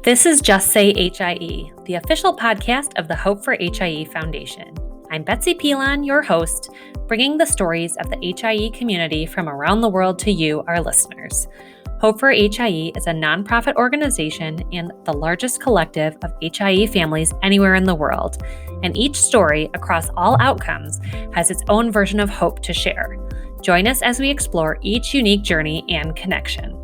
This is Just Say HIE, the official podcast of the Hope for HIE Foundation. I'm Betsy Pilon, your host, bringing the stories of the HIE community from around the world to you, our listeners. Hope for HIE is a nonprofit organization and the largest collective of HIE families anywhere in the world, and each story across all outcomes has its own version of hope to share. Join us as we explore each unique journey and connection.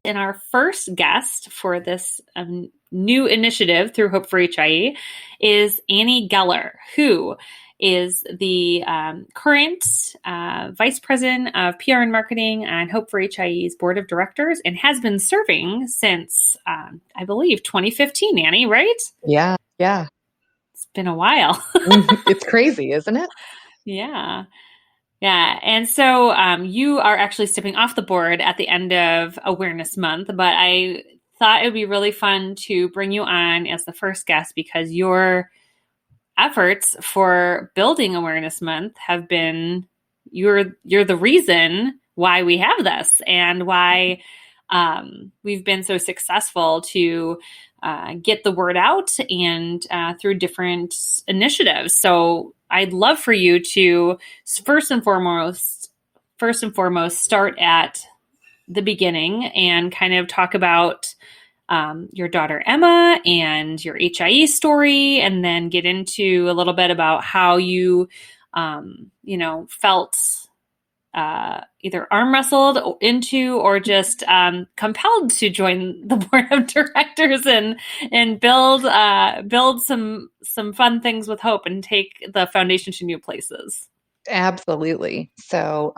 And our first guest for this new initiative through Hope for HIE is Annie Goeller, who is the current Vice President of PR and Marketing on Hope for HIE's Board of Directors and has been serving since, I believe, 2015, Annie, right? Yeah. It's been a while. It's crazy, isn't it? Yeah. And so you are actually stepping off the board at the end of Awareness Month, but I thought it would be really fun to bring you on as the first guest because your efforts for building Awareness Month have been, you're the reason why we have this and why we've been so successful to get the word out and through different initiatives. So I'd love for you to first and foremost start at the beginning and kind of talk about your daughter Emma and your HIE story, and then get into a little bit about how you, felt either arm wrestled into or just compelled to join the board of directors and build some fun things with Hope and take the foundation to new places. Absolutely. So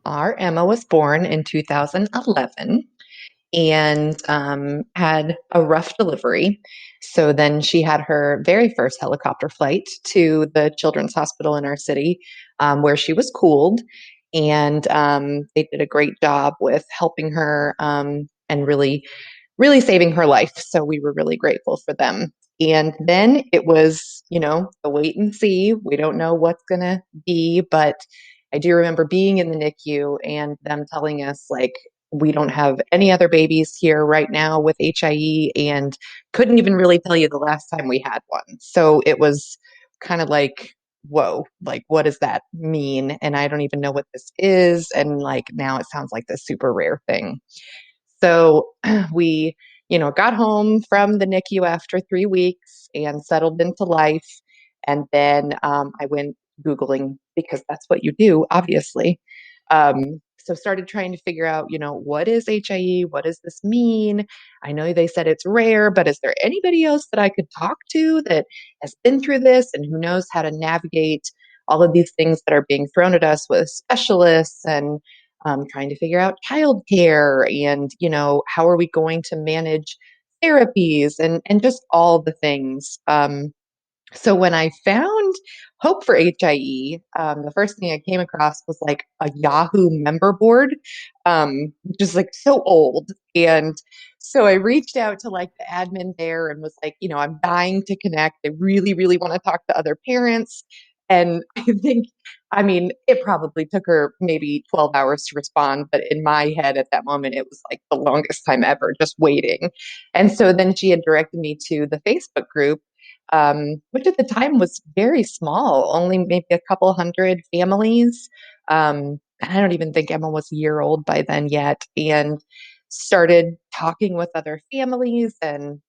our Emma was born in 2011 and had a rough delivery. So then she had her very first helicopter flight to the children's hospital in our city where she was cooled. And they did a great job with helping her and really saving her life. So we were really grateful for them. And then it was, the wait and see. We don't know what's going to be, but I do remember being in the NICU and them telling us, like, we don't have any other babies here right now with HIE and couldn't even really tell you the last time we had one. So it was kind of like, whoa, like, what does that mean? And I don't even know what this is. And like, now it sounds like this super rare thing. So we, got home from the NICU after 3 weeks and settled into life. And then I went Googling because that's what you do, obviously. So started trying to figure out, what is HIE? What does this mean? I know they said it's rare, but is there anybody else that I could talk to that has been through this and who knows how to navigate all of these things that are being thrown at us with specialists and trying to figure out childcare and, how are we going to manage therapies and just all the things. So when I found Hope for HIE, the first thing I came across was like a Yahoo member board, which is like so old. And so I reached out to like the admin there and was like, I'm dying to connect. I really, really want to talk to other parents. And it probably took her maybe 12 hours to respond. But in my head at that moment, it was like the longest time ever, just waiting. And so then she had directed me to the Facebook group, which at the time was very small, only maybe a couple hundred families. And I don't even think Emma was a year old by then yet. And started talking with other families and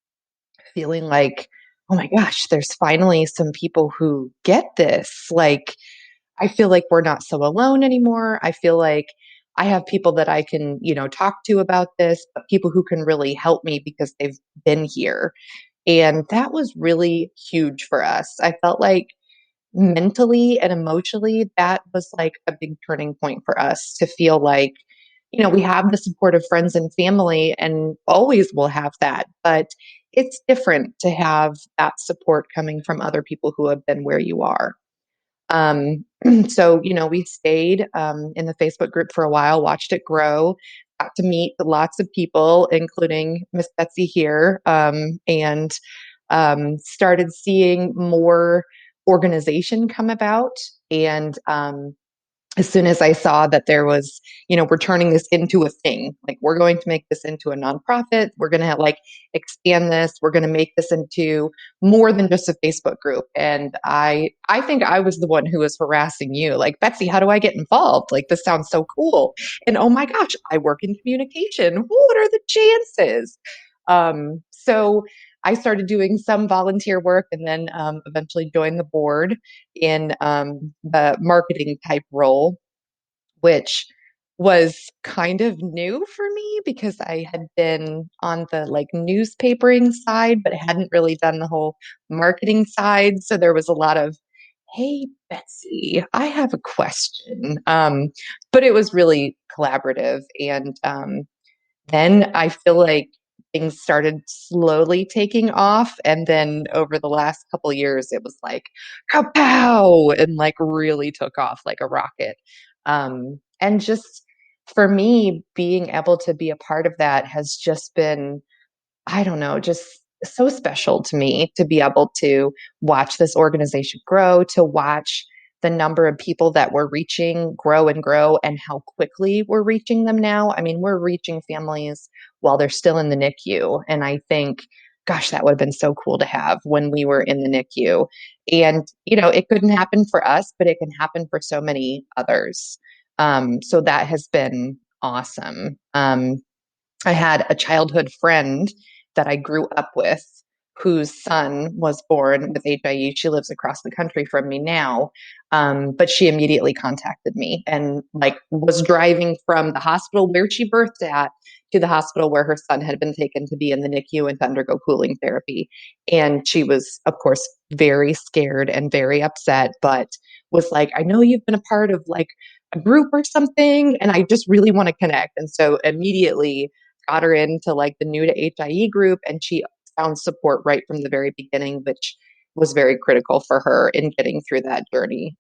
feeling like, oh my gosh, there's finally some people who get this. Like, I feel like we're not so alone anymore. I feel like I have people that I can, talk to about this, but people who can really help me because they've been here. And that was really huge for us. I felt like mentally and emotionally, that was like a big turning point for us to feel like, we have the support of friends and family and always will have that. But it's different to have that support coming from other people who have been where you are. So, we stayed in the Facebook group for a while, watched it grow, got to meet lots of people, including Miss Betsy here, and started seeing more organization come about. And as soon as I saw that there was, we're turning this into a thing, like we're going to make this into a nonprofit. We're going to like expand this. We're going to make this into more than just a Facebook group. And I think I was the one who was harassing you, like, Betsy, how do I get involved? Like, this sounds so cool. And oh my gosh, I work in communication. What are the chances? So I started doing some volunteer work and then eventually joined the board in the marketing type role, which was kind of new for me because I had been on the like newspapering side, but hadn't really done the whole marketing side. So there was a lot of, hey, Betsy, I have a question. But it was really collaborative. And then I feel like things started slowly taking off. And then over the last couple of years, it was like, kapow, and like really took off like a rocket. And just for me, being able to be a part of that has just been, I don't know, just so special to me to be able to watch this organization grow, to watch the number of people that we're reaching grow and grow, and how quickly we're reaching them now. I mean, we're reaching families while they're still in the NICU. And I think, gosh, that would have been so cool to have when we were in the NICU. And, it couldn't happen for us, but it can happen for so many others. So that has been awesome. I had a childhood friend that I grew up with whose son was born with HIE. She lives across the country from me now. But she immediately contacted me and like was driving from the hospital where she birthed at to the hospital where her son had been taken to be in the NICU and to undergo cooling therapy. And she was, of course, very scared and very upset, but was like, I know you've been a part of like a group or something, and I just really want to connect. And so immediately got her into like the new to HIE group, and she found support right from the very beginning, which was very critical for her in getting through that journey.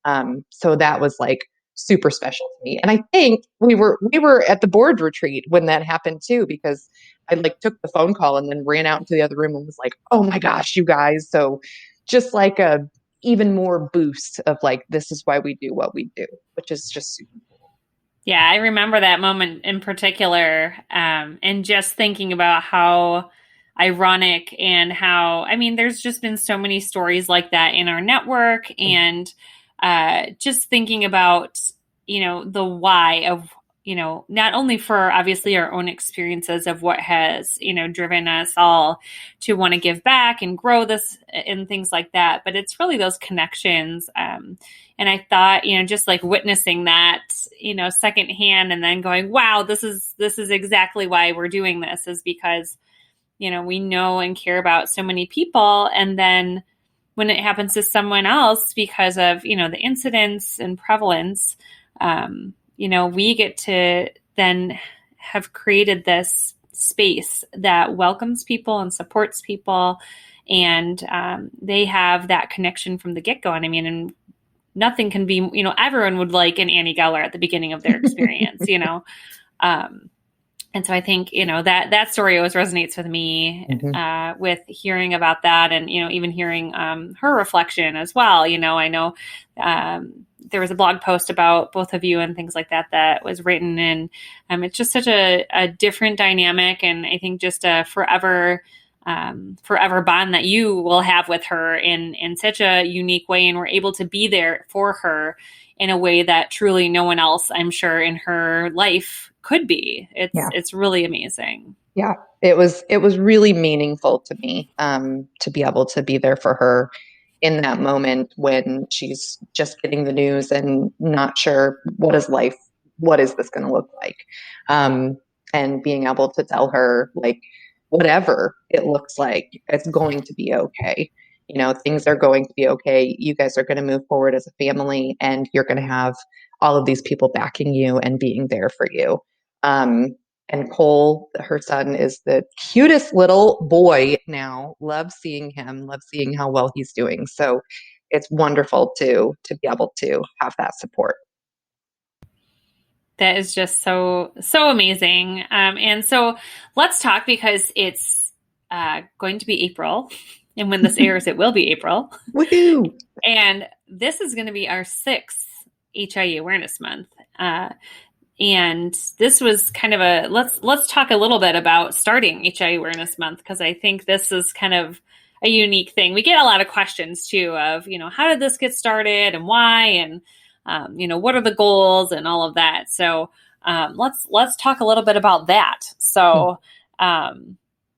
So that was like super special to me. And I think we were at the board retreat when that happened too, because I like took the phone call and then ran out into the other room and was like, oh my gosh, you guys. So just like a even more boost of like, this is why we do what we do, which is just super cool. Yeah, I remember that moment in particular, and just thinking about how ironic and how, I mean, there's just been so many stories like that in our network, and just thinking about, the why of, not only for obviously our own experiences of what has, driven us all to want to give back and grow this and things like that, but it's really those connections. And I thought, just like witnessing that, secondhand, and then going, wow, this is exactly why we're doing this, is because, we know and care about so many people. And then when it happens to someone else because of, the incidence and prevalence, we get to then have created this space that welcomes people and supports people. And they have that connection from the get-go. And I mean, and nothing can be, everyone would like an Annie Goeller at the beginning of their experience, and so I think, that story always resonates with me, with hearing about that, and, even hearing her reflection as well. I know there was a blog post about both of you and things like that that was written, and it's just such a different dynamic, and I think just a forever bond that you will have with her in such a unique way, and we're able to be there for her in a way that truly no one else, I'm sure, in her life could be. It's really amazing. Yeah, it was really meaningful to me, to be able to be there for her in that moment when she's just getting the news and not sure what is this going to look like, and being able to tell her, like, whatever it looks like, it's going to be okay. Things are going to be okay. You guys are going to move forward as a family, and you're going to have all of these people backing you and being there for you. And Cole, her son, is the cutest little boy now. Love seeing him, love seeing how well he's doing. So it's wonderful to be able to have that support. That is just so amazing. And so let's talk, because it's going to be April. And when this airs, it will be April. Woohoo! And this is going to be our 6th HIE Awareness Month. And this was kind of a let's talk a little bit about starting HIE Awareness Month, because I think this is kind of a unique thing. We get a lot of questions too of, how did this get started and why, and what are the goals and all of that. So let's talk a little bit about that. So and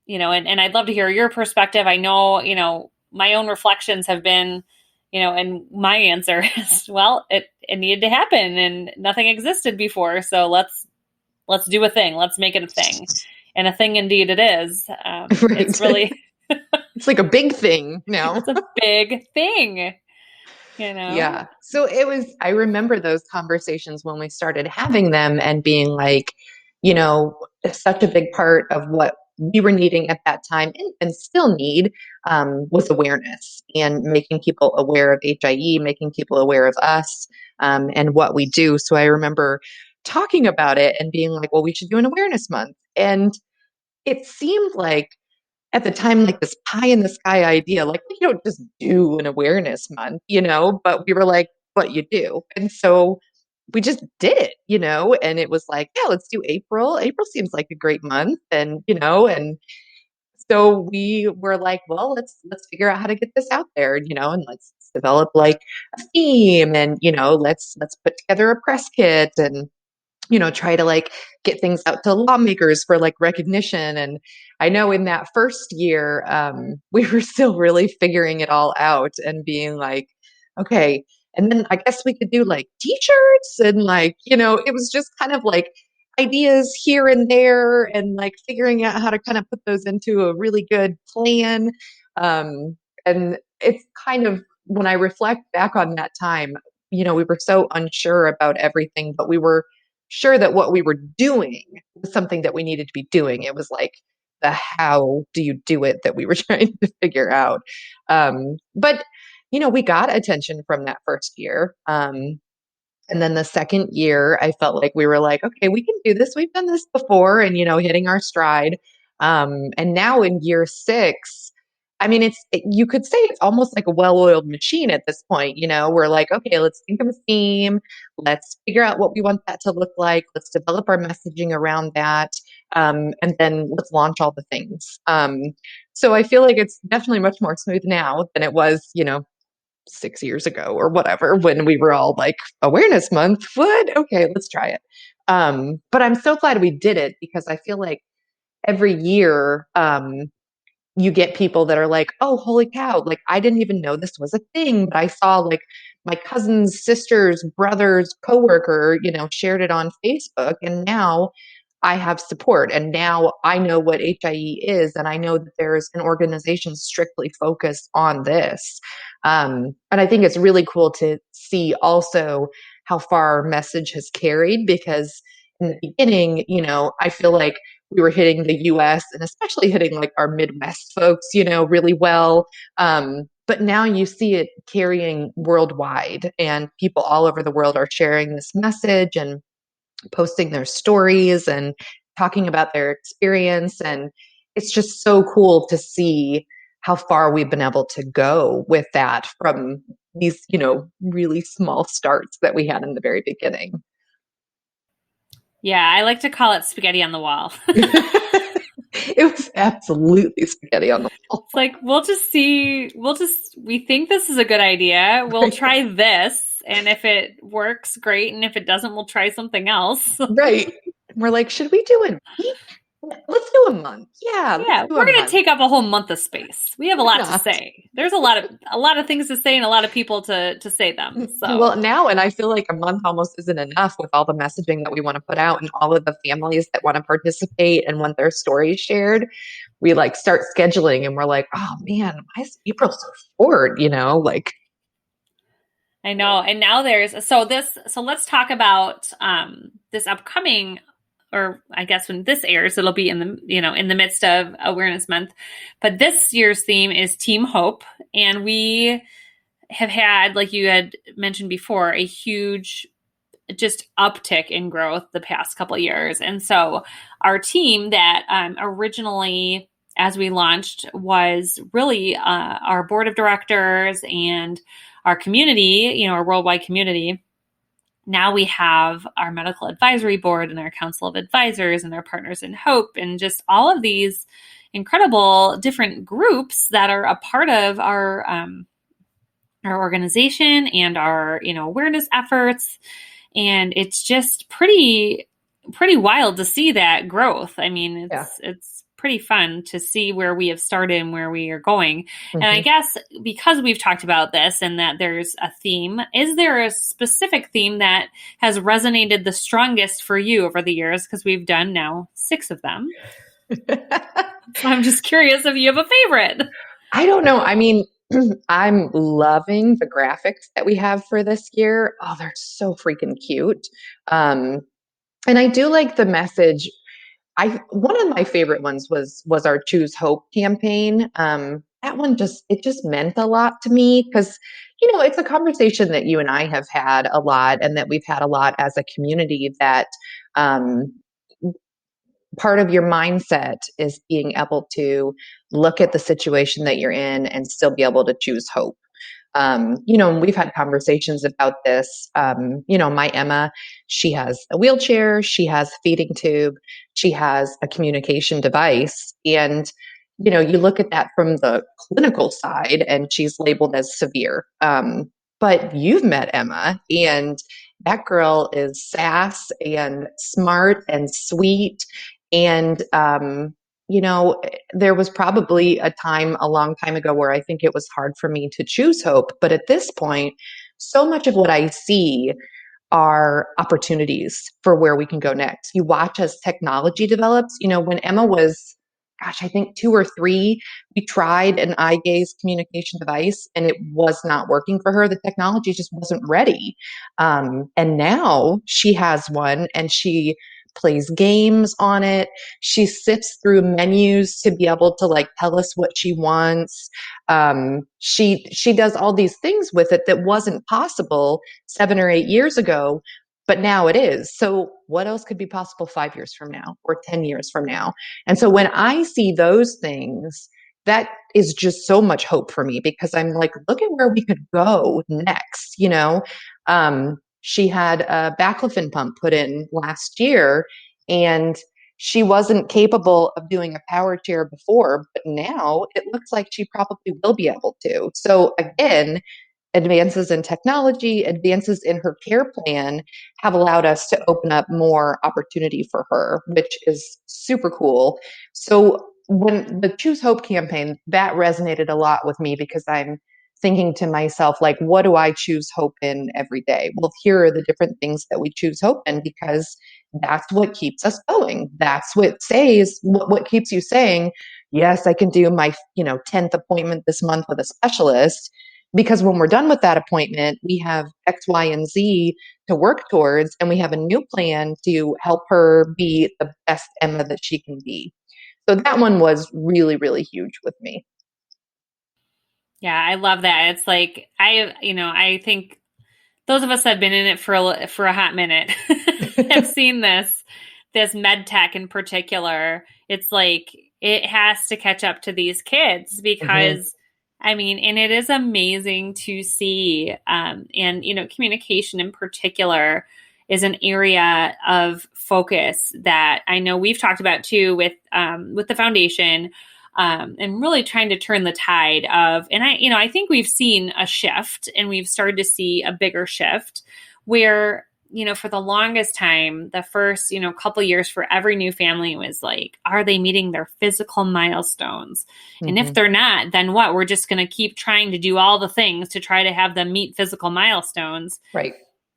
I'd love to hear your perspective. I know my own reflections have been, and my answer is, well, it needed to happen and nothing existed before. So let's do a thing. Let's make it a thing. And a thing indeed it is. Right. It's really, it's like a big thing now. it's a big thing, Yeah. So I remember those conversations when we started having them and being like, such a big part of what we were needing at that time and still need was awareness and making people aware of HIE, making people aware of us and what we do. So I remember talking about it and being like, well, we should do an awareness month. And it seemed like at the time, like this pie in the sky idea, like we don't just do an awareness month, but we were like, what you do. And so we just did it, and it was like, yeah, let's do April. April seems like a great month. And so we were like, well, let's figure out how to get this out there, and let's develop like a theme and, let's put together a press kit and try to like get things out to lawmakers for like recognition. And I know in that first year, we were still really figuring it all out and being like, okay. And then I guess we could do like t-shirts and like, it was just kind of like ideas here and there and like figuring out how to kind of put those into a really good plan. And it's kind of, when I reflect back on that time, we were so unsure about everything, but we were sure that what we were doing was something that we needed to be doing. It was like the how do you do it that we were trying to figure out. But we got attention from that first year. And then the second year, I felt like we were like, okay, we can do this. We've done this before and, hitting our stride. And now in year 6, I mean, you could say it's almost like a well-oiled machine at this point. We're like, okay, let's think of a theme. Let's figure out what we want that to look like. Let's develop our messaging around that. And then let's launch all the things. So I feel like it's definitely much more smooth now than it was, 6 years ago or whatever, when we were all like, awareness month, what? Okay, let's try it. But I'm so glad we did it, because I feel like every year, you get people that are like, oh, holy cow, like I didn't even know this was a thing, but I saw like my cousin's sister's brother's coworker, shared it on Facebook, and now I have support. And now I know what HIE is, and I know that there's an organization strictly focused on this. And I think it's really cool to see also how far our message has carried, because in the beginning, I feel like we were hitting the US and especially hitting like our Midwest folks, really well. But now you see it carrying worldwide, and people all over the world are sharing this message and posting their stories and talking about their experience. And it's just so cool to see how far we've been able to go with that from these, really small starts that we had in the very beginning. Yeah, I like to call it spaghetti on the wall. It was absolutely spaghetti on the wall. It's like, we think this is a good idea. We'll try this. And if it works, great. And if it doesn't, we'll try something else. Right. We're like, should we do a week? Let's do a month. Yeah. We're going to take up a whole month of space. We have a lot to say. There's a lot of things to say and a lot of people to say them. So well, now, and I feel like a month almost isn't enough with all the messaging that we want to put out and all of the families that want to participate and want their stories shared. We like start scheduling and we're like, oh man, why is April so short? Like. I know. And now so let's talk about this upcoming, or I guess when this airs, it'll be in the midst of Awareness Month. But this year's theme is Team Hope. And we have had, like you had mentioned before, a huge just uptick in growth the past couple of years. And so our team that originally, as we launched, was really our board of directors and our community, our worldwide community. now we have our medical advisory board and our council of advisors and our partners in hope and just all of these incredible different groups that are a part of our organization and our awareness efforts. And it's just pretty wild to see that growth. I mean, Yeah. it's pretty fun to see where we have started and where we are going. And I Mm-hmm. guess because we've talked about this and that there's a theme, is there a specific theme that has resonated the strongest for you over the years? Because we've done now 6 of them. So I'm just curious if you have a favorite. I don't know. I mean, I'm loving the graphics that we have for this year. Oh, they're so freaking cute. Um, and I do like the message. One of my favorite ones was our Choose Hope campaign. That one just meant a lot to me because it's a conversation that you and I have had a lot, and that we've had a lot as a community. That um, part of your mindset is being able to look at the situation that you're in and still be able to choose hope. And we've had conversations about this. My Emma, she has a wheelchair, she has a feeding tube, she has a communication device. And, you look at that from the clinical side and she's labeled as severe. But you've met Emma, and that girl is sass and smart and sweet. And, there was probably a time a long time ago where I think it was hard for me to choose hope. But at this point, so much of what I see are opportunities for where we can go next. You watch as technology develops. When Emma was, gosh, I think 2 or 3, we tried an eye gaze communication device and it was not working for her. The technology just wasn't ready. And now she has one and she plays games on it. She sifts through menus to be able to tell us what she wants. She does all these things with it that wasn't possible 7 or 8 years ago, but now it is. So what else could be possible 5 years from now or 10 years from now? And so when I see those things, that is just so much hope for me, because I'm like, look at where we could go next. She had a baclofen pump put in last year, and she wasn't capable of doing a power chair before, but now it looks like she probably will be able to. So again, advances in technology, advances in her care plan have allowed us to open up more opportunity for her, which is super cool. So when the Choose Hope campaign, that resonated a lot with me, because I'm thinking to myself, what do I choose hope in every day? Well, here are the different things that we choose hope in, because that's what keeps us going. That's what keeps you saying, yes, I can do my 10th appointment this month with a specialist, because when we're done with that appointment, we have X, Y, and Z to work towards, and we have a new plan to help her be the best Emma that she can be. So that one was really, really huge with me. Yeah, I love that. It's like I think those of us that have been in it for a hot minute have seen this med tech in particular. It's like it has to catch up to these kids Mm-hmm. because I mean, and it is amazing to see, and communication in particular is an area of focus that I know we've talked about too with the foundation, and really trying to turn the tide of, and I think we've seen a shift, and we've started to see a bigger shift where, for the longest time, the first, couple years for every new family was like, are they meeting their physical milestones? And if Mm-hmm. they're not, then what? We're just going to keep trying to do all the things to try to have them meet physical milestones. Right.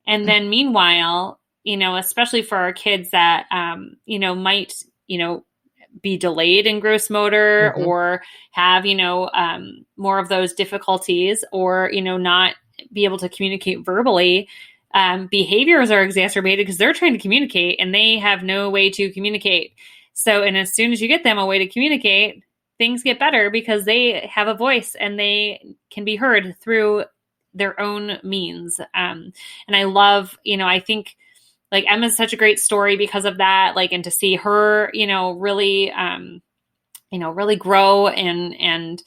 And then meanwhile, especially for our kids that, might, be delayed in gross motor Mm-hmm. or have, more of those difficulties or, not be able to communicate verbally, behaviors are exacerbated because they're trying to communicate and they have no way to communicate. So, and as soon as you get them a way to communicate, things get better because they have a voice and they can be heard through their own means. And I love, I think like Emma's such a great story because of that, like, and to see her, really, really grow and,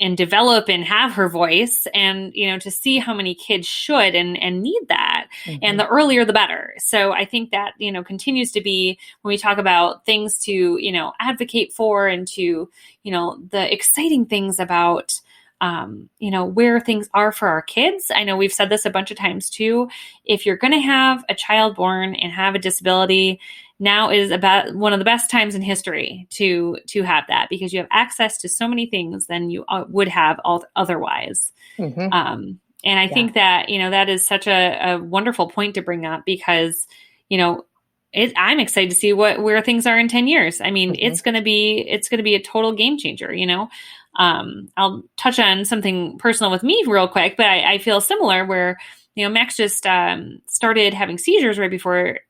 and develop and have her voice, and to see how many kids should and need that, and the earlier the better. So I think that continues to be, when we talk about things to advocate for, and to the exciting things about where things are for our kids. I know we've said this a bunch of times too. If you're going to have a child born and have a disability, now is about one of the best times in history to have that, because you have access to so many things than you would have otherwise. And I think that, that is such a wonderful point to bring up, because, I'm excited to see where things are in 10 years. I mean, it's going to be a total game changer. I'll touch on something personal with me real quick, but I feel similar where, Max just started having seizures right before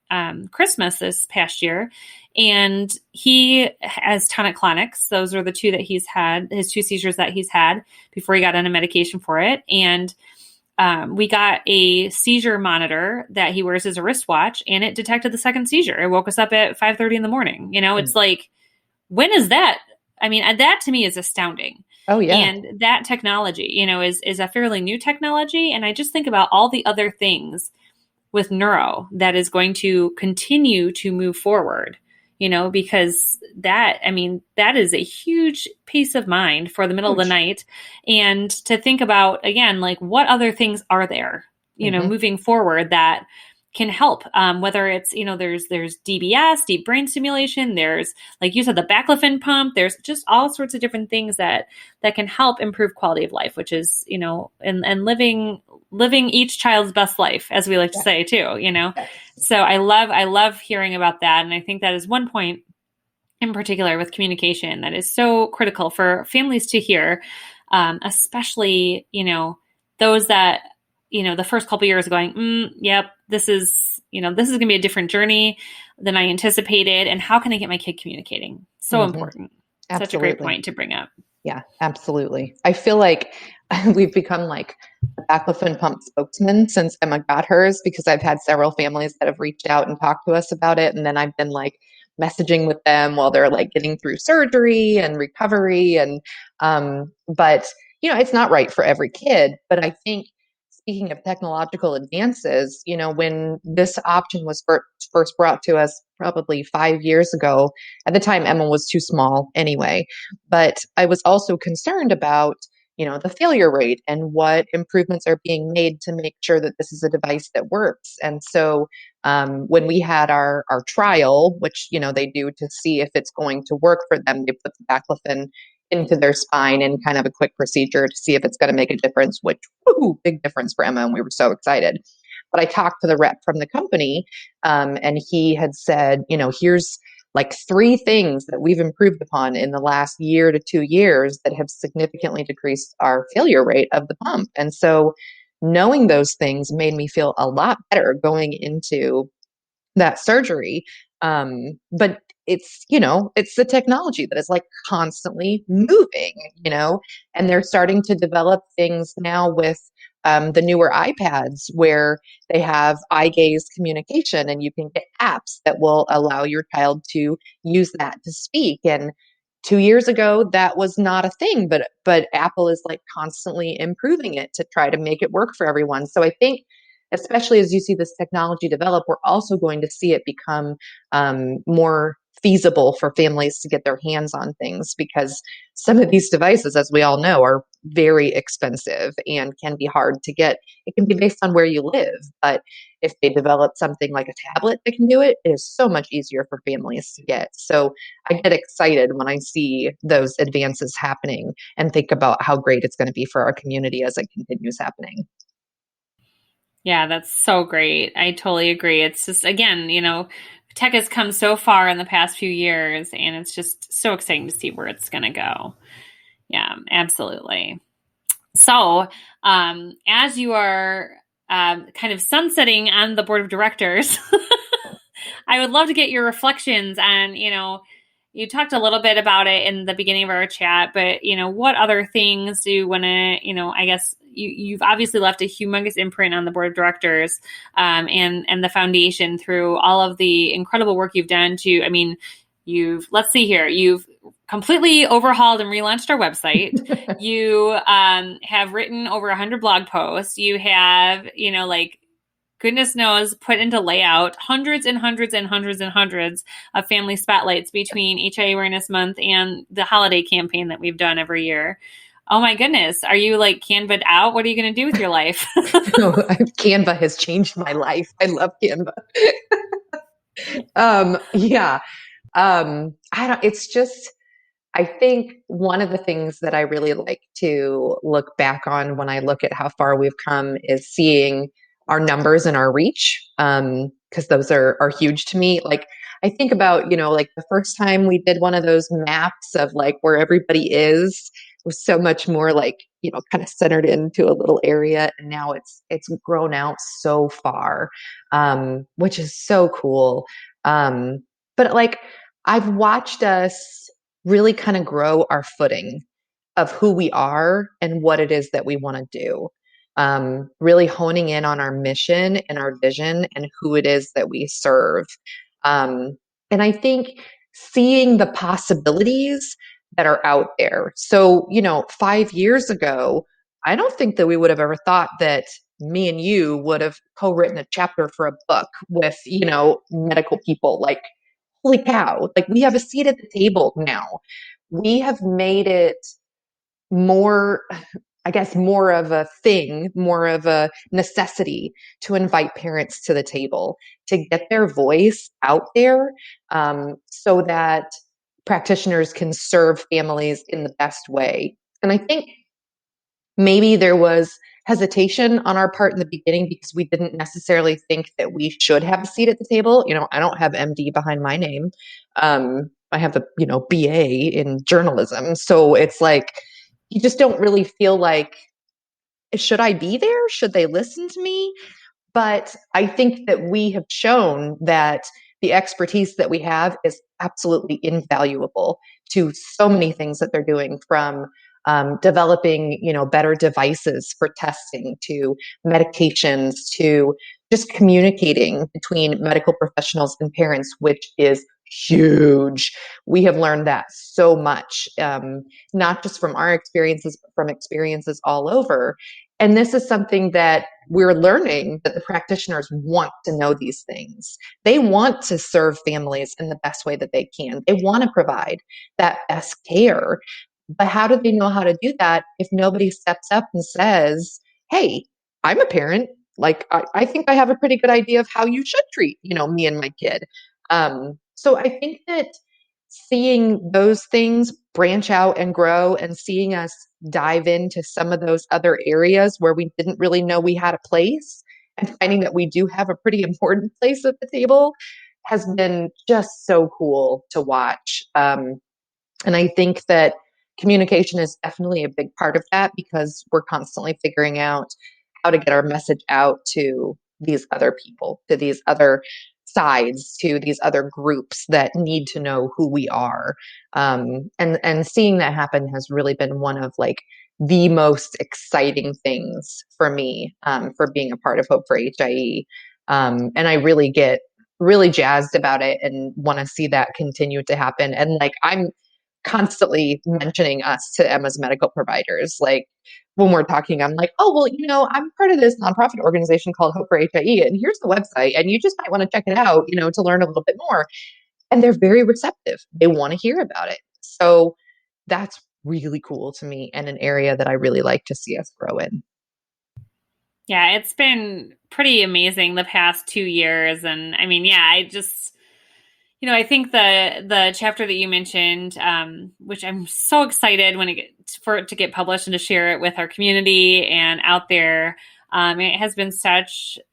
Christmas this past year, and he has tonic-clonics. Those are the two that he's had, his two seizures that he's had before he got on a medication for it. And we got a seizure monitor that he wears as a wristwatch, and it detected the second seizure. It woke us up at 5:30 in the morning. It's like, when is that? I mean, that to me is astounding. Oh, yeah. And that technology, is a fairly new technology. And I just think about all the other things with neuro that is going to continue to move forward, because that is a huge peace of mind for the middle of the night. And to think about, again, like, what other things are there, moving forward that can help, whether it's, there's DBS, deep brain stimulation, there's, like you said, the baclofen pump, there's just all sorts of different things that can help improve quality of life, which is, and living each child's best life, as we like to say too, So I love hearing about that. And I think that is one point in particular with communication that is so critical for families to hear, especially, those that, the first couple of years going, yep, this is going to be a different journey than I anticipated. And how can I get my kid communicating? So important. Absolutely. Such a great point to bring up. Yeah, absolutely. I feel like we've become like a baclofen pump spokesman since Emma got hers, because I've had several families that have reached out and talked to us about it. And then I've been like messaging with them while they're like getting through surgery and recovery. And, but it's not right for every kid. But I think, speaking of technological advances, when this option was first brought to us probably 5 years ago, at the time, Emma was too small anyway. But I was also concerned about, the failure rate and what improvements are being made to make sure that this is a device that works. And so when we had our trial, which, they do to see if it's going to work for them, they put the baclofen into their spine in kind of a quick procedure to see if it's going to make a difference, which, big difference for Emma. And we were so excited. But I talked to the rep from the company, and he had said, here's like 3 things that we've improved upon in the last year to 2 years that have significantly decreased our failure rate of the pump. And so knowing those things made me feel a lot better going into that surgery. But it's the technology that is like constantly moving, and they're starting to develop things now with the newer iPads where they have eye gaze communication, and you can get apps that will allow your child to use that to speak. And 2 years ago, that was not a thing, but Apple is like constantly improving it to try to make it work for everyone. So I think, especially as you see this technology develop, we're also going to see it become more feasible for families to get their hands on things, because some of these devices, as we all know, are very expensive and can be hard to get. It can be based on where you live, but if they develop something like a tablet that can do it, it is so much easier for families to get. So I get excited when I see those advances happening and think about how great it's going to be for our community as it continues happening. Yeah, that's so great. I totally agree. It's just, again, tech has come so far in the past few years, and it's just so exciting to see where it's going to go. Yeah, absolutely. So, as you are kind of sunsetting on the board of directors, I would love to get your reflections on, you talked a little bit about it in the beginning of our chat, but, what other things do you want to, I guess you've obviously left a humongous imprint on the board of directors, and the foundation through all of the incredible work you've done to, let's see here, you've completely overhauled and relaunched our website. You have written over 100 blog posts. You have, like, goodness knows, put into layout hundreds and hundreds and hundreds and hundreds of family spotlights between HIE Awareness Month and the holiday campaign that we've done every year. Oh my goodness. Are you like Canva'd out? What are you going to do with your life? Canva has changed my life. I love Canva. Yeah. It's just, I think one of the things that I really like to look back on when I look at how far we've come is seeing our numbers and our reach. Cause those are huge to me. Like I think about, like the first time we did one of those maps of like where everybody is, it was so much more like, kind of centered into a little area. And now it's grown out so far, which is so cool. But like I've watched us really kind of grow our footing of who we are and what it is that we want to do. Really honing in on our mission and our vision and who it is that we serve. And I think seeing the possibilities that are out there. So, 5 years ago, I don't think that we would have ever thought that me and you would have co-written a chapter for a book with, medical people. Like, holy cow, like we have a seat at the table now. We have made it more, I guess, more of a thing, more of a necessity to invite parents to the table, to get their voice out there, so that practitioners can serve families in the best way. And I think maybe there was hesitation on our part in the beginning because we didn't necessarily think that we should have a seat at the table. I don't have MD behind my name. I have a, BA in journalism. So it's like, you just don't really feel like, should I be there? Should they listen to me? But I think that we have shown that the expertise that we have is absolutely invaluable to so many things that they're doing, from developing, better devices for testing, to medications, to just communicating between medical professionals and parents, which is huge. We have learned that so much, not just from our experiences, but from experiences all over. And this is something that we're learning, that the practitioners want to know these things. They want to serve families in the best way that they can. They want to provide that best care. But how do they know how to do that if nobody steps up and says, hey, I'm a parent. Like, I think I have a pretty good idea of how you should treat, me and my kid. So I think that seeing those things branch out and grow, and seeing us dive into some of those other areas where we didn't really know we had a place, and finding that we do have a pretty important place at the table, has been just so cool to watch. And I think that communication is definitely a big part of that, because we're constantly figuring out how to get our message out to these other people, to these other sides, to these other groups that need to know who we are. And seeing that happen has really been one of like the most exciting things for me, for being a part of Hope for HIE. And I really get really jazzed about it and want to see that continue to happen. And like, I'm constantly mentioning us to Emma's medical providers. Like, when we're talking, I'm like, oh, well, I'm part of this nonprofit organization called Hope for HIE, and here's the website, and you just might want to check it out, to learn a little bit more. And they're very receptive. They want to hear about it. So that's really cool to me, and an area that I really like to see us grow in. Yeah, it's been pretty amazing the past 2 years. And I mean, yeah, I think the chapter that you mentioned, which I'm so excited for it to get published and to share it with our community and out there. It has been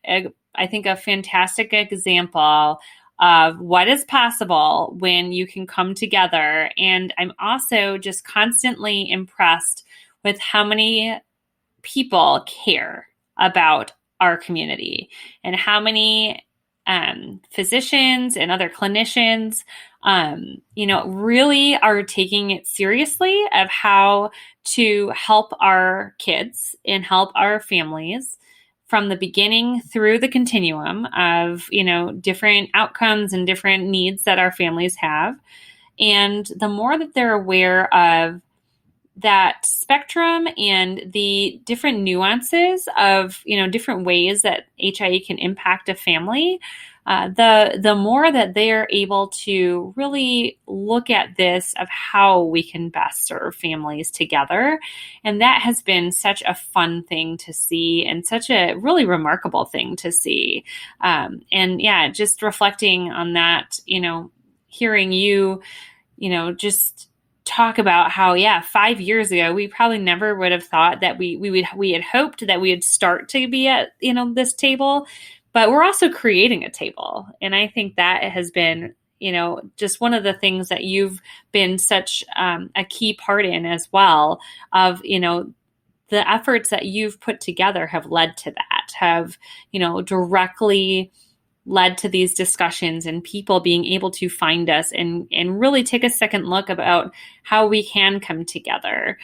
I think, a fantastic example of what is possible when you can come together. And I'm also just constantly impressed with how many people care about our community, and how many physicians and other clinicians, really are taking it seriously of how to help our kids and help our families from the beginning through the continuum of, different outcomes and different needs that our families have. And the more that they're aware of that spectrum and the different nuances of, different ways that HIE can impact a family, the more that they are able to really look at this of how we can best serve families together. And that has been such a fun thing to see and such a really remarkable thing to see. And yeah, just reflecting on that, hearing you, just talk about how, 5 years ago, we probably never would have thought that we had hoped that we would start to be at, this table, but we're also creating a table. And I think that has been, just one of the things that you've been such a key part in as well of, the efforts that you've put together have led to that, have, directly led to these discussions and people being able to find us and really take a second look about how we can come together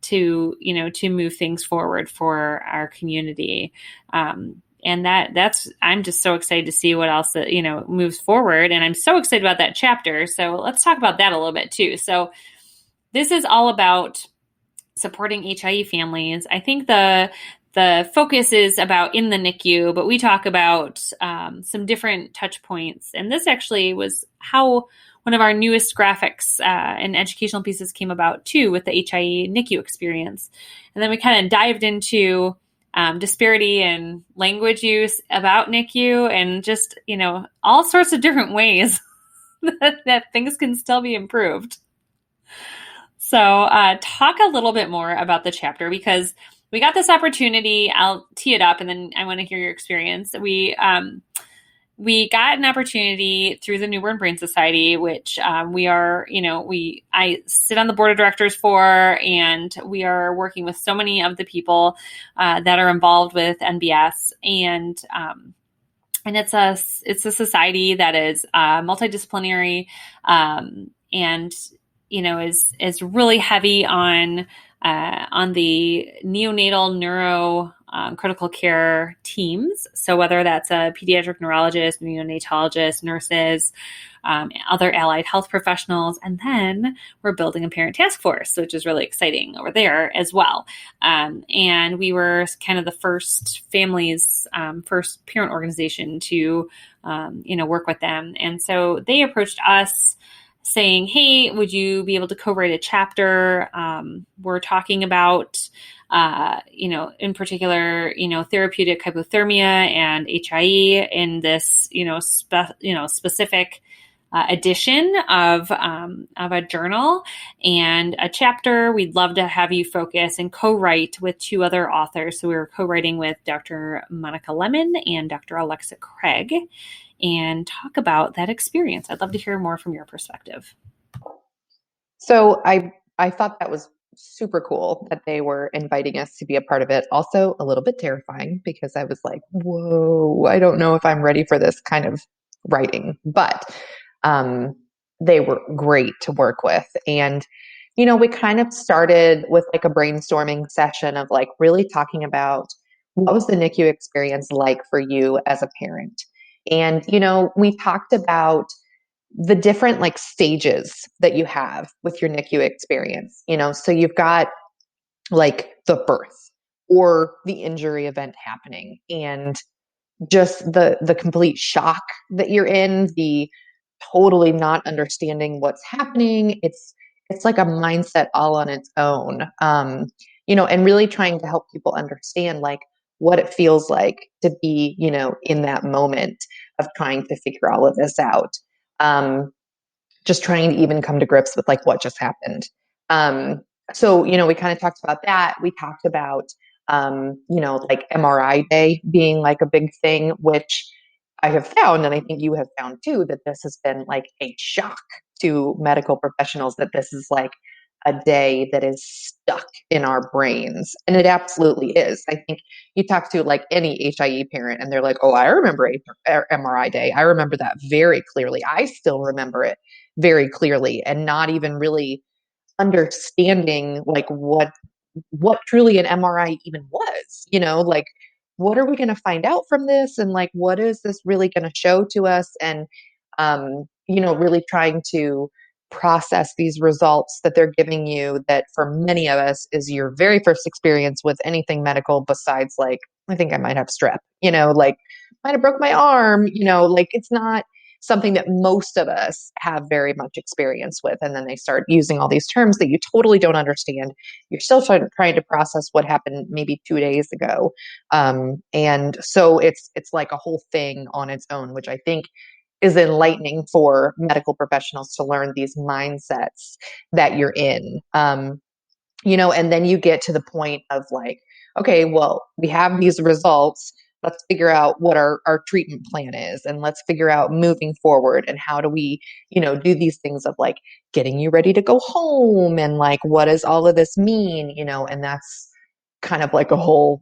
to move things forward for our community. And I'm just so excited to see what else, moves forward. And I'm so excited about that chapter. So let's talk about that a little bit too. So this is all about supporting HIE families. I think the focus is about in the NICU, but we talk about some different touch points. And this actually was how one of our newest graphics and educational pieces came about too, with the HIE NICU experience. And then we kind of dived into disparity in language use about NICU and just, all sorts of different ways that things can still be improved. So talk a little bit more about the chapter, because we got this opportunity. I'll tee it up and then I want to hear your experience. We got an opportunity through the Newborn Brain Society, which we are, I sit on the board of directors for, and we are working with so many of the people that are involved with NBS. And it's a society that is multidisciplinary and, is really heavy on the neonatal neuro critical care teams. So whether that's a pediatric neurologist, neonatologist, nurses, other allied health professionals, and then we're building a parent task force, which is really exciting over there as well. And we were kind of the first first parent organization to, work with them. And so they approached us saying, hey, would you be able to co-write a chapter? We're talking about, in particular, therapeutic hypothermia and HIE in this, specific edition of a journal and a chapter. We'd love to have you focus and co-write with two other authors. So we were co-writing with Dr. Monica Lemon and Dr. Alexa Craig, and talk about that experience. I'd love to hear more from your perspective. So I thought that was super cool that they were inviting us to be a part of it. Also a little bit terrifying because I was like, whoa, I don't know if I'm ready for this kind of writing, but they were great to work with. And, we kind of started with like a brainstorming session of like really talking about what was the NICU experience like for you as a parent. And, we talked about the different like stages that you have with your NICU experience, so you've got like the birth or the injury event happening and just the complete shock that you're in, the totally not understanding what's happening. It's like a mindset all on its own. And really trying to help people understand like what it feels like to be, in that moment of trying to figure all of this out. Just trying to even come to grips with like what just happened. So, we kind of talked about that. We talked about, like MRI day being like a big thing, which I have found, and I think you have found too, that this has been like a shock to medical professionals, that this is like a day that is stuck in our brains. And it absolutely is. I think you talk to like any HIE parent and they're like, oh, I remember MRI day. I remember that very clearly. I still remember it very clearly, and not even really understanding like what truly an MRI even was, like what are we going to find out from this? And like, what is this really going to show to us? And, really trying to process these results that they're giving you that for many of us is your very first experience with anything medical besides like, I think I might have strep, like might have broke my arm, like it's not something that most of us have very much experience with. And then they start using all these terms that you totally don't understand. You're still trying to process what happened maybe 2 days ago. And so it's like a whole thing on its own, which I think is enlightening for medical professionals to learn these mindsets that you're in. And then you get to the point of like, okay, well, we have these results. Let's figure out what our treatment plan is, and let's figure out moving forward and how do we, do these things of like getting you ready to go home, and like what does all of this mean, and that's kind of like a whole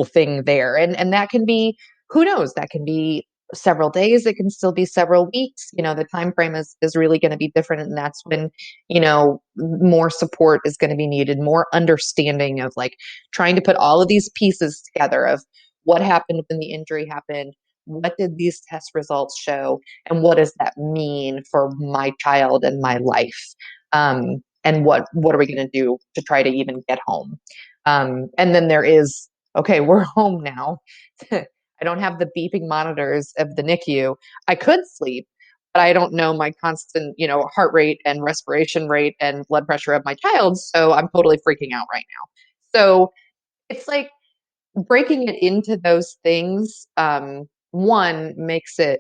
thing there. And that can be, who knows, that can be several days, it can still be several weeks. The time frame is really going to be different, and that's when more support is going to be needed, more understanding of like trying to put all of these pieces together of what happened when the injury happened, what did these test results show, and what does that mean for my child and my life, and what are we going to do to try to even get home. And then there is, okay, we're home now. I don't have the beeping monitors of the NICU. I could sleep, but I don't know my constant, heart rate and respiration rate and blood pressure of my child. So I'm totally freaking out right now. So it's like breaking it into those things. One makes it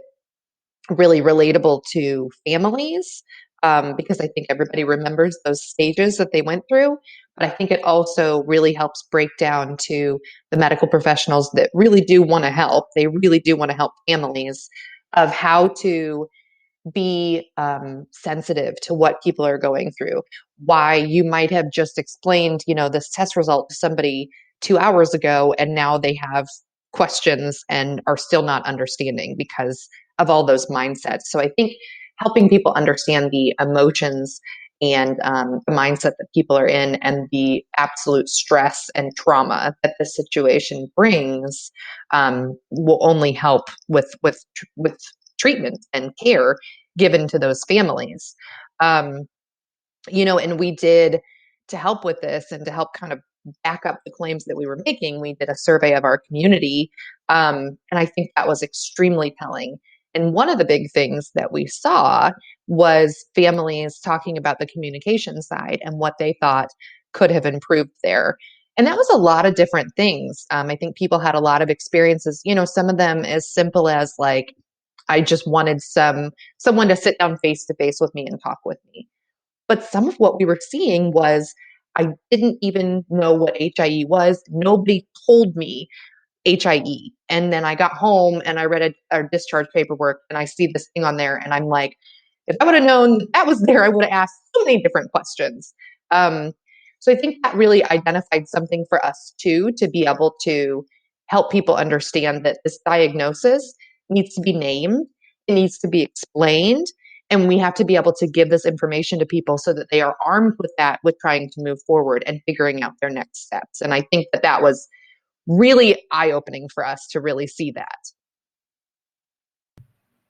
really relatable to families, because I think everybody remembers those stages that they went through. But I think it also really helps break down to the medical professionals that really do want to help. They really do want to help families of how to be sensitive to what people are going through. Why you might have just explained, this test result to somebody 2 hours ago, and now they have questions and are still not understanding because of all those mindsets. So I think helping people understand the emotions and the mindset that people are in, and the absolute stress and trauma that the situation brings, will only help with treatment and care given to those families. Um, and we did, to help with this and to help kind of back up the claims that we were making, we did a survey of our community. And I think that was extremely telling. And one of the big things that we saw was families talking about the communication side and what they thought could have improved there. And that was a lot of different things. I think people had a lot of experiences, some of them as simple as like, I just wanted someone to sit down face to face with me and talk with me. But some of what we were seeing was, I didn't even know what HIE was. Nobody told me HIE. And then I got home and I read our discharge paperwork, and I see this thing on there, and I'm like, if I would have known that was there, I would have asked so many different questions. Um, so I think that really identified something for us too, to be able to help people understand that this diagnosis needs to be named, it needs to be explained, and we have to be able to give this information to people so that they are armed with that, with trying to move forward and figuring out their next steps. And I think that was really eye-opening for us to really see that.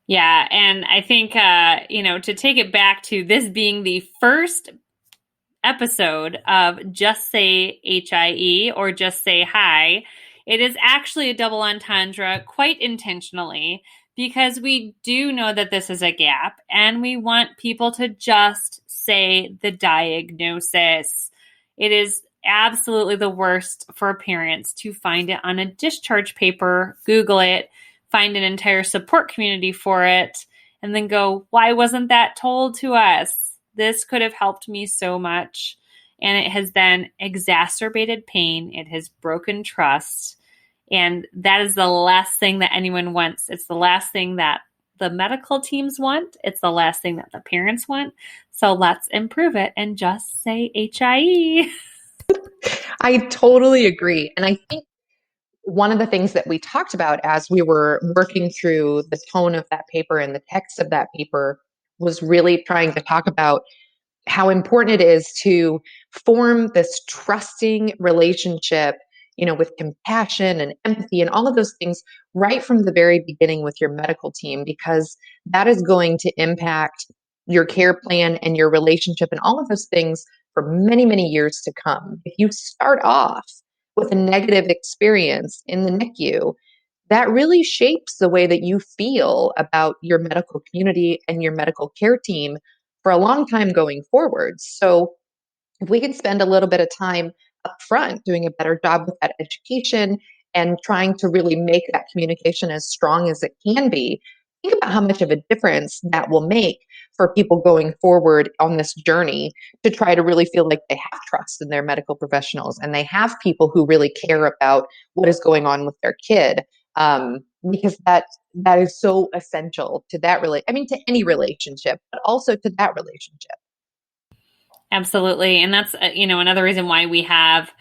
Yeah, and I think to take it back to this being the first episode of Just Say HIE or Just Say Hi, it is actually a double entendre quite intentionally, because we do know that this is a gap and we want people to just say the diagnosis. It is absolutely the worst for parents to find it on a discharge paper, Google it, find an entire support community for it, and then go, why wasn't that told to us? This could have helped me so much. And it has then exacerbated pain. It has broken trust. And that is the last thing that anyone wants. It's the last thing that the medical teams want. It's the last thing that the parents want. So let's improve it and just say HIE. I totally agree. And I think one of the things that we talked about as we were working through the tone of that paper and the text of that paper was really trying to talk about how important it is to form this trusting relationship with compassion and empathy and all of those things right from the very beginning with your medical team, because that is going to impact your care plan and your relationship and all of those things for many, many years to come. If you start off with a negative experience in the NICU, that really shapes the way that you feel about your medical community and your medical care team for a long time going forward. So, if we can spend a little bit of time up front doing a better job with that education and trying to really make that communication as strong as it can be, think about how much of a difference that will make for people going forward on this journey to try to really feel like they have trust in their medical professionals and they have people who really care about what is going on with their kid. Because that is so essential to that to any relationship, but also to that relationship. Absolutely. And that's, another reason why we have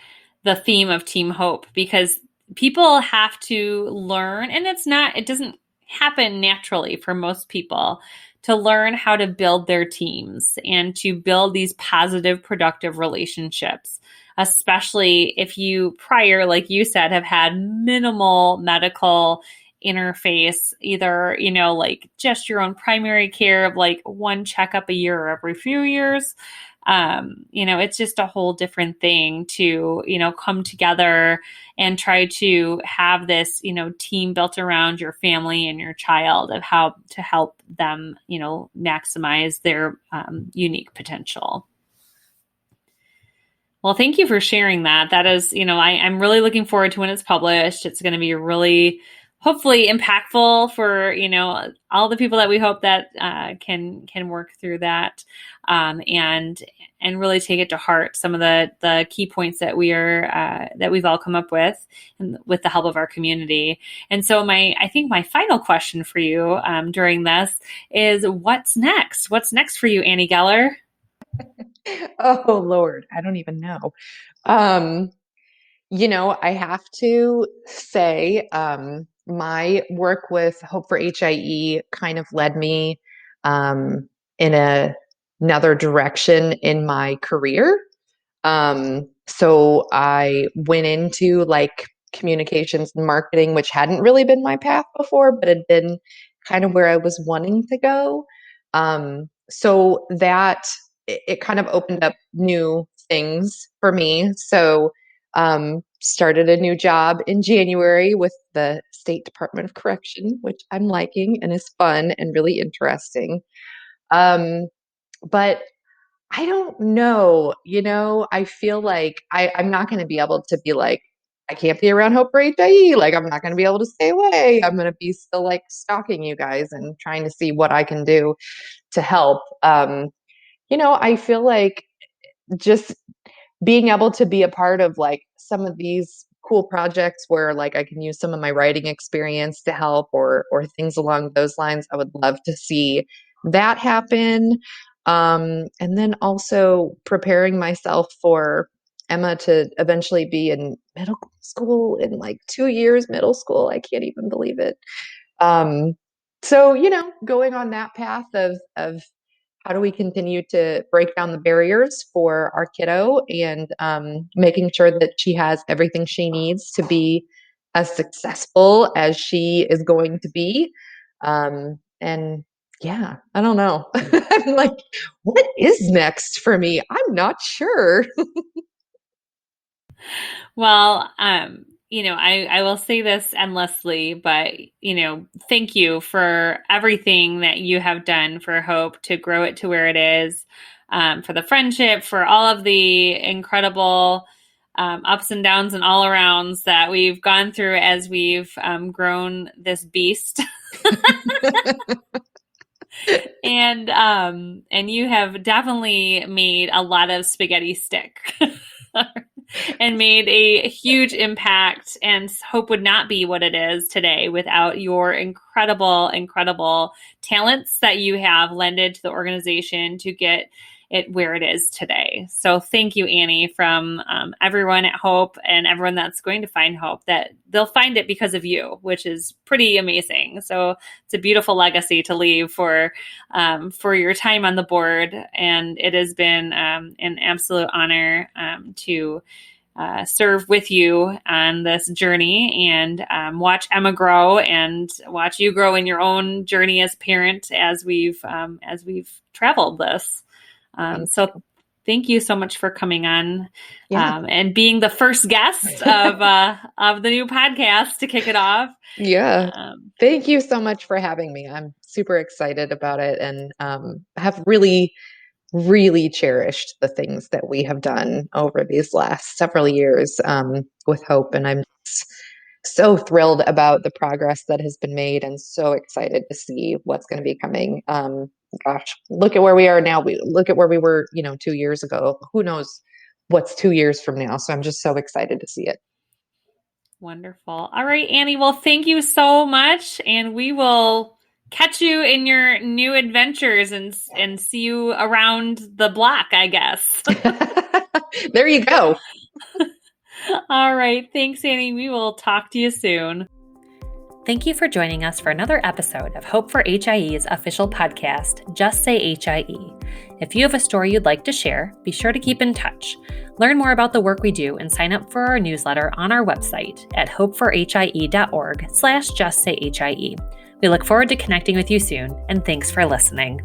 the theme of Team Hope, because people have to learn, and it doesn't happen naturally for most people, to learn how to build their teams and to build these positive, productive relationships, especially if you prior, like you said, have had minimal medical interface, either, like just your own primary care of like one checkup a year or every few years. It's just a whole different thing to, come together and try to have this, team built around your family and your child of how to help them, maximize their unique potential. Well, thank you for sharing that. That is, I'm really looking forward to when it's published. It's going to be really, hopefully impactful for, all the people that we hope that can work through that and really take it to heart, some of the key points that we've all come up with and with the help of our community. And so I think my final question for you during this is, what's next? What's next for you, Annie Goeller? Oh Lord, I don't even know. I have to say, my work with Hope for HIE kind of led me in another direction in my career. So I went into like communications and marketing, which hadn't really been my path before, but had been kind of where I was wanting to go. So that it kind of opened up new things for me. So started a new job in January with the State Department of Correction, which I'm liking and is fun and really interesting. But I don't know, I feel like I'm not going to be able to be like, I can't be around Hope for HIE. Like, I'm not going to be able to stay away. I'm going to be still like stalking you guys and trying to see what I can do to help. I feel like just being able to be a part of like some of these cool projects where like I can use some of my writing experience to help or things along those lines, I would love to see that happen. And then also preparing myself for Emma to eventually be in middle school in like 2 years, middle school. I can't even believe it. So, going on that path of how do we continue to break down the barriers for our kiddo and making sure that she has everything she needs to be as successful as she is going to be. And yeah, I don't know. I'm like, what is next for me? I'm not sure. Well, I will say this endlessly, but, thank you for everything that you have done for Hope to grow it to where it is, for the friendship, for all of the incredible ups and downs and all arounds that we've gone through as we've grown this beast. And you have definitely made a lot of spaghetti stick. And made a huge impact, and Hope would not be what it is today without your incredible talents that you have lended to the organization to get it where it is today. So thank you, Annie, from everyone at Hope and everyone that's going to find Hope, that they'll find it because of you, which is pretty amazing. So it's a beautiful legacy to leave for your time on the board. And it has been an absolute honor to serve with you on this journey and watch Emma grow and watch you grow in your own journey as a parent as we've traveled this. So thank you so much for coming on and being the first guest of the new podcast to kick it off. Yeah. Thank you so much for having me. I'm super excited about it and have really cherished the things that we have done over these last several years with Hope. And I'm so thrilled about the progress that has been made and so excited to see what's going to be coming. Gosh, look at where we are now. Look at where we were, 2 years ago. Who knows what's 2 years from now? So I'm just so excited to see it. Wonderful. All right, Annie. Well, thank you so much. And we will catch you in your new adventures and see you around the block, I guess. There you go. All right. Thanks, Annie. We will talk to you soon. Thank you for joining us for another episode of Hope for HIE's official podcast, Just Say HIE. If you have a story you'd like to share, be sure to keep in touch. Learn more about the work we do and sign up for our newsletter on our website at hopeforhie.org/justsayhie. We look forward to connecting with you soon, and thanks for listening.